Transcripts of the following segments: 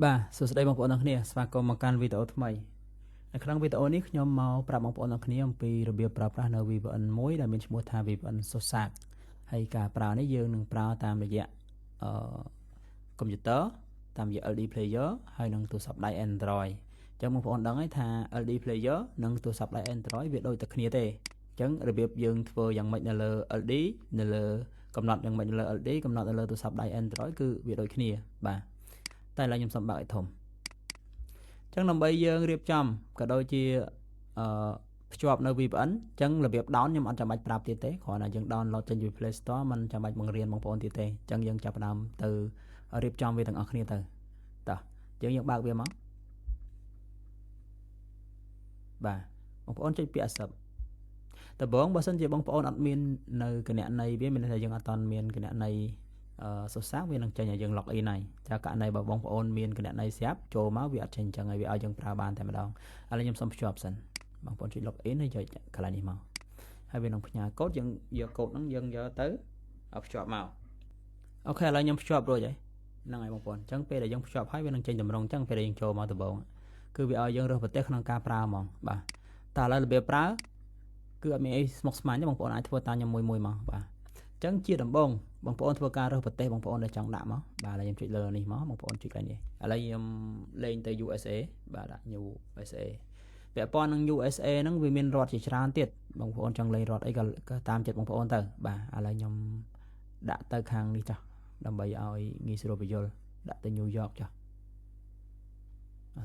បាទសួស្តីបងប្អូនទាំងគ្នាស្វាគមន៍មកកាន់វីដេអូថ្មីនៅក្នុងវីដេអូនេះខ្ញុំមកប្រាប់បងប្អូនទាំងគ្នាអំពីរបៀបប្រើប្រាស់នៅ VPN មួយដែលមានឈ្មោះថា VPN SOSAC ហើយការប្រើនេះយើងនឹងប្រើតាមរយៈកុំព្យូទ័រតាមរយៈ LD player ហើយនឹងទូរស័ព្ទដៃ Android អញ្ចឹងបងប្អូនដឹងហើយថា LD player និងទូរស័ព្ទដៃ Android វាដូចតែគ្នាទេអញ្ចឹងរបៀបយើងធ្វើយ៉ាងម៉េចនៅលើ LD នៅលើកំណត់យ៉ាងម៉េចនៅលើ LD កំណត់នៅលើទូរស័ព្ទដៃ Android គឺវាដូចគ្នាបាទតែឡើយខ្ញុំសូមបើកឲ្យធំអញ្ចឹងដើម្បីយើងរៀបចំក៏ដូចជាភ្ជាប់នៅ VPN អញ្ចឹងរបៀប down ខ្ញុំអត់ចាំបាច់ប្រាប់ទៀតទេគ្រាន់តែយើង download ចេញពី Play Store មិនចាំបាច់បង្រៀនបងប្អូនទៀតទេអញ្ចឹងយើងចាប់ផ្ដើមទៅរៀបចំវាទាំងអស់គ្នាទៅតោះយើងបើកវាមកបាទបងប្អូនចុចពាក្យ accept ដំបូងបើសិនជាបងប្អូនអត់មាននៅគណនីវាមានន័យថាយើងអត់ទាន់មានគណនីSOSAC វានឹងចេញឲ្យយើង log in ហើយចាករណីបើបងប្អូនមានគណនីស្រាប់ចូលមកវាអត់ចេញអញ្ចឹងហើយវាឲ្យយើងប្រើបានតែម្ដងឥឡូវខ្ញុំសុំភ្ជាប់សិនបងប្អូនចុច log in ហើយចុចកន្លែងនេះមកហើយវានឹងផ្ញើកូដយើងយកកូដហ្នឹងយើងយកទៅឲ្យភ្ជាប់មកអូខេឥឡូវខ្ញុំភ្ជាប់រួចហើយហ្នឹងហើយបងប្អូនអញ្ចឹងពេលដែលយើងភ្ជាប់ហើយវានឹងចេញតម្រងអញ្ចឹងពេលដែលយើងចូលមកដំបូងគឺវាឲ្យយើងរើសប្រទេសក្នុងការប្រើហ្មងបាទតែឥឡូវរបៀបប្រើគឺអត់មានអីស្មុគស្មាញទេបងប្អូនអាចធ្វើតាមខ្ញុំមួយមកបាទអញ្ចឹងជាដំបូងបងប្អូនធ្វើការរើសប្រទេសបងប្អូនដែលចង់ដាក់មកបាទឥឡូវខ្ញុំចុចលើនេះមកបងប្អូនចុចកន្លែងនេះឥឡូវខ្ញុំលេងទៅ USA បាទដាក់ USA ពាក់ព័ន្ធនឹង USA ហ្នឹងវាមានរដ្ឋជាច្រើនទៀតបងប្អូនចង់លេងរដ្ឋអីក៏តាមចិត្តបងប្អូនទៅបាទឥឡូវខ្ញុំដាក់ទៅខាងនេះចុះដើម្បីឲ្យងាយស្រួលបញ្យល់ដាក់ទៅ New York ចុះ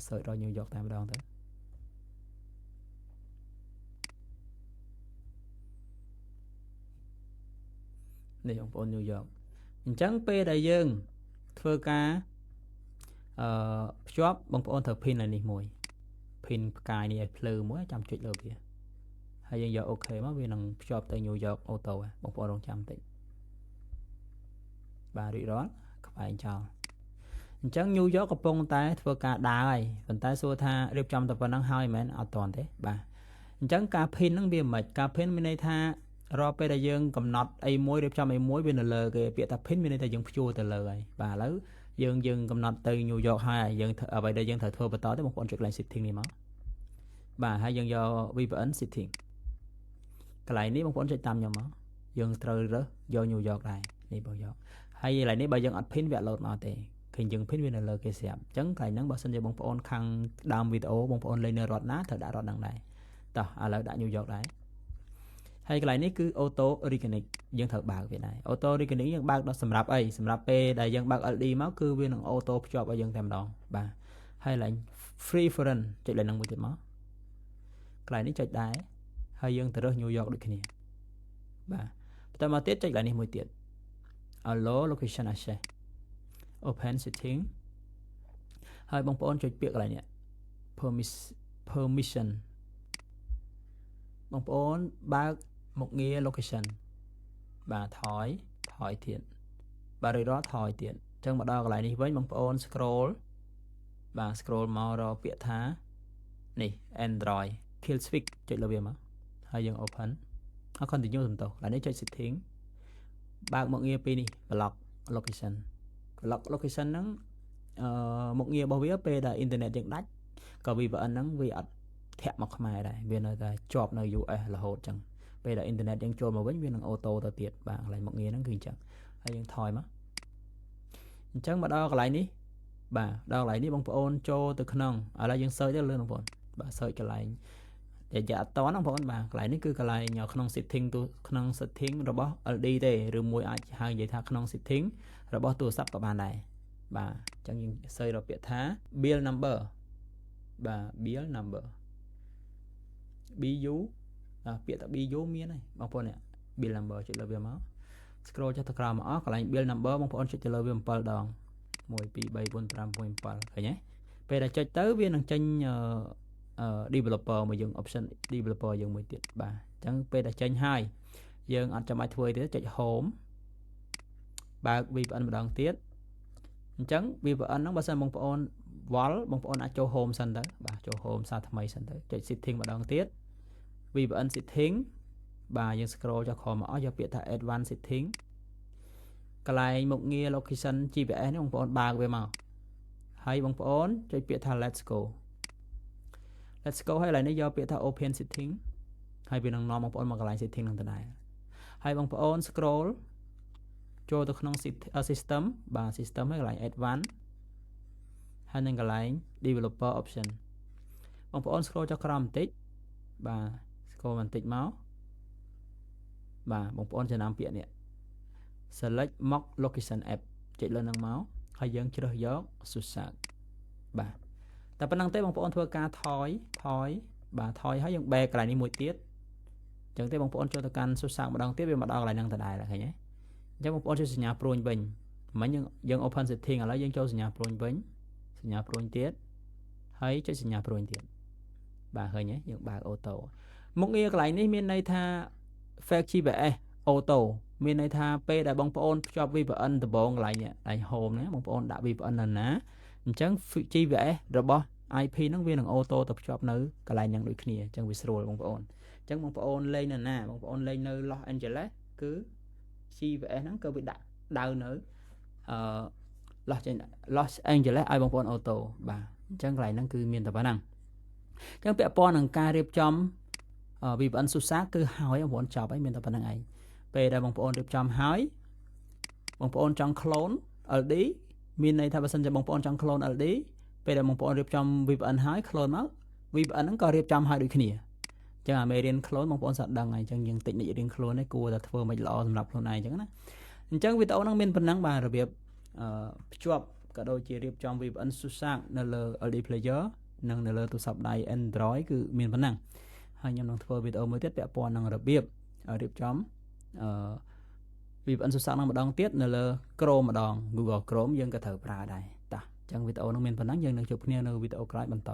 search រក New York តែម្ដងទៅនេះបងប្អូន New York អញ្ចឹងពេលដែលយើងធ្វើការភ្ជាប់បងប្អូនត្រូវ pin ឲ្យនេះមួយ pin ផ្កាយនេះឲ្យភ្លើមួយចាំចុចលើវាហើយយើងយក OK មកវានឹងភ្ជាប់ទៅ New York Auto បងប្អូនរងចាំបន្តិចបាទរួចរាល់ក្បែងចោលអញ្ចឹង New York កំពុងតែធ្វើការដើរហើយប៉ុន្តែសួរថារៀបចំតែប៉ុណ្្នឹងហើយមែនអត់ទាន់ទេបាទអញ្ចឹងការ pin ហ្នឹងវាមិនការ pin មានន័យថារាល់ពេលដែលយើងកំណត់អីមួយរៀបចំអីមួយវានៅលើគេពាក្យថា pin មានន័យថាយើងភ្ជួរទៅលើហើយបាទឥឡូវយើងកំណត់ទៅ New York ហើយយើងអ្វីដែលយើងត្រូវធ្វើបន្តទៅបងប្អូនចុចកន្លែង setting នេះមកបាទហើយយើងយក VPN setting កន្លែងនេះបងប្អូនចុចតាមខ្ញុំមកយើងត្រូវរើសយក New York ដែរនេះបងយកហើយកន្លែងនេះបើយើងអត់ pin វាអត់ load មកទេឃើញយើង pin វានៅលើគេស្រាប់អញ្ចឹងកន្លែងហ្នឹងបើសិនជាបងប្អូនខាងដើមវីដេអូបងប្អូនលេងនៅរដ្ឋណាត្រូវដាក់រដ្ឋហ្នឹងដែរតោះឥឡូវដាក់ New York ដែរហើយកន្លែងនេះគឺ auto reconnect យើងត្រូវបើកវាដែរ auto reconnect យើងបើកដល់សម្រាប់អីសម្រាប់ពេលដែលយើងបើក LD មកគឺវានឹង auto ភ្ជាប់ឲ្យយើងតែម្ដងបាទហើយកន្លែង free foreign ចុចលើហ្នឹងមួយទៀតមកកន្លែងនេះចុចដែរហើយយើងទៅរើស New York ដូចគ្នាបាទបន្តមកទៀតចុចកន្លែងនេះមួយទៀត allow location access open setting ហើយបងប្អូនចុចពាក្យកន្លែងនេះ permission បងប្អូនបើកមុខងារ location បាទថយទៀតបាទរួចរាល់ថយទៀតអញ្ចឹងមកដល់កន្លែងនេះវិញបងប្អូន scroll បាទ scroll មករកពាក្យថានេះ Android kill switch ចុចលើវាមកហើយយើង open ហើយ continue ទៅកន្លែងនេះចុច setting បើកមុខងារពីនេះ block location ហ្នឹងមុខងាររបស់វាពេលដែលអ៊ីនធឺណិតយើងដាច់ក៏ VPN ហ្នឹងវាអត់ធាក់មកខ្មែរដែរវានៅតែជាប់នៅ US រហូតចឹងពេលដែលអ៊ីនធឺណិតយើងចូលមកវិញវានឹងអូតូទៅទៀតបាទកន្លែងមុខងារហ្នឹងគឺអញ្ចឹងហើយយើងថយមកអញ្ចឹងមកដល់កន្លែងនេះបាទដល់កន្លែងនេះបងប្អូនចូលទៅក្នុងឥឡូវយើង search ទៅលើបងប្អូនបាទ search កន្លែងដែលយកអត់តបងប្អូនបាទកន្លែងនេះគឺកន្លែងក្នុង setting ក្នុង setting របស់ LD ទេឬមួយអាចហៅនិយាយថាក្នុង setting របស់ទូរស័ព្ទក៏បានដែរបាទអញ្ចឹងយើង search រកពាក្យថា bill number បាទ bill number BU ពាក្យថា BU មានហើយបងប្អូននេះ bill number ចុចលើវាមក scroll ចុះទៅក្រោមមកអស់កន្លែង bill number បងប្អូនចុចទៅលើវា7ដង1 2 3 4 5 6 7ឃើញទេពេលដែលចុចទៅវានឹងចេញdeveloper មកយើង option developer យើងមួយទៀតបាទអញ្ចឹងពេលដែលចេញហើយយើងអត់ចាំបាច់ធ្វើទេចុច home បើក VPN ម្ដងទៀតអញ្ចឹង VPN ហ្នឹងបើសិនបងប្អូនវល់បងប្អូនអាចចូល home សិនទៅបាទចូល home សារថ្មីសិនទៅចុច setting ម្ដងទៀត VPN setting បាទយើង scroll ចុះក្រោមមកអស់យកពាក្យថា advanced setting កន្លែងមុខងារ location GPS នេះបងប្អូនបើកវាមក ហើយបងប្អូនចុចពាក្យថា let's go ហើយឥឡូវនេះយកពាក្យថា open setting ហើយវានឹងនាំបងប្អូនមកកន្លែង setting នឹងដដែលហើយបងប្អូន scroll ចូលទៅក្នុង system បាទ system ហើយកន្លែង advanced ហើយនឹងកន្លែង developer option បងប្អូន scroll ចុះក្រោមបន្តិចបាទ scroll បន្តិចមកបាទបងប្អូនចំណាំពាក្យនេះ select mock location app ចុចលើនឹងមកហើយយើងជ្រើសយក Susak បាទតែប៉ុណ្្នឹងទេបងប្អូនធ្វើការថយបាទថយហើយយើងបែរកន្លែងនេះមួយទៀតអញ្ចឹងទេបងប្អូនចូលទៅកាន់ Susak ម្ដងទៀតវាមកដល់កន្លែងហ្នឹងដដែលឃើញទេអញ្ចឹងបងប្អូនចុចសញ្ញាព្រួញវិញមិញយើង open setting ឥឡូវយើងចូលសញ្ញាព្រួញវិញសញ្ញាព្រួញទៀតហើយចុចសញ្ញាព្រួញទៀតបាទឃើញទេយើងបើក auto មុខងារកន្លែងនេះមានន័យថា fake GPS auto មានន័យថាពេលដែលបងប្អូនភ្ជាប់ VPN ដំបងកន្លែងនេះកន្លែង home ហ្នឹងបងប្អូនដាក់ VPN នៅណាអញ្ចឹង GPS របស់ IP ហ្នឹងវានឹង auto ទៅភ្ជាប់នៅកន្លែងហ្នឹងដូចគ្នាអញ្ចឹងវាស្រួលបងប្អូនអញ្ចឹងបងប្អូនលេងនៅណាបងប្អូនលេងនៅ Los Angeles គឺ GPS ហ្នឹងគឺវាដាក់ដៅនៅLos Angeles ឲ្យបងប្អូន auto បាទអញ្ចឹងកន្លែងហ្នឹងគឺមានតែប៉ុណ្ណឹងអញ្ចឹងពាក់ព័ន្ធនឹងការរៀបចំ VPN Susak គឺហើយបងប្អូនចប់ហើយមានតែប៉ុណ្្នឹងឯងពេលដែលបងប្អូនរៀបចំហើយបងប្អូនចង់ clone LD មានន័យថាបើសិនជាបងប្អូនចង់ clone LD ពេលដែលបងប្អូនរៀបចំ VPN ហើយ clone មក VPN ហ្នឹងក៏រៀបចំហើយដូចគ្នាអញ្ចឹងអាមេរៀន clone បងប្អូនសាក់ដឹងហើយអញ្ចឹងយើងតិចនិចរៀន clone នេះគួរតែធ្វើមិនល្អសម្រាប់ខ្លួនឯងអញ្ចឹងណាអញ្ចឹងវីដេអូហ្នឹងមានប៉ុណ្ណឹងបាទរបៀបភ្ជាប់ក៏ដូចជារៀបចំ VPN Susak នៅលើ LD player និងនៅលើទូរស័ព្ទដៃ Android គឺមានប៉ុណ្ណឹងហើយខ្ញុំនឹងធ្វើវីដេអូមួយទៀតពាក់ព័ន្ធនឹងរបៀបរៀបចំVPN Susak ហ្នឹងម្ដងទៀតនៅលើ Chrome ម្ដង Google Chrome យើងក៏ត្រូវប្រើដែរតោះអញ្ចឹងវីដេអូហ្នឹងមានប៉ុណ្ណឹងយើងនឹងជួបគ្នានៅវីដេអូក្រោយបន្ត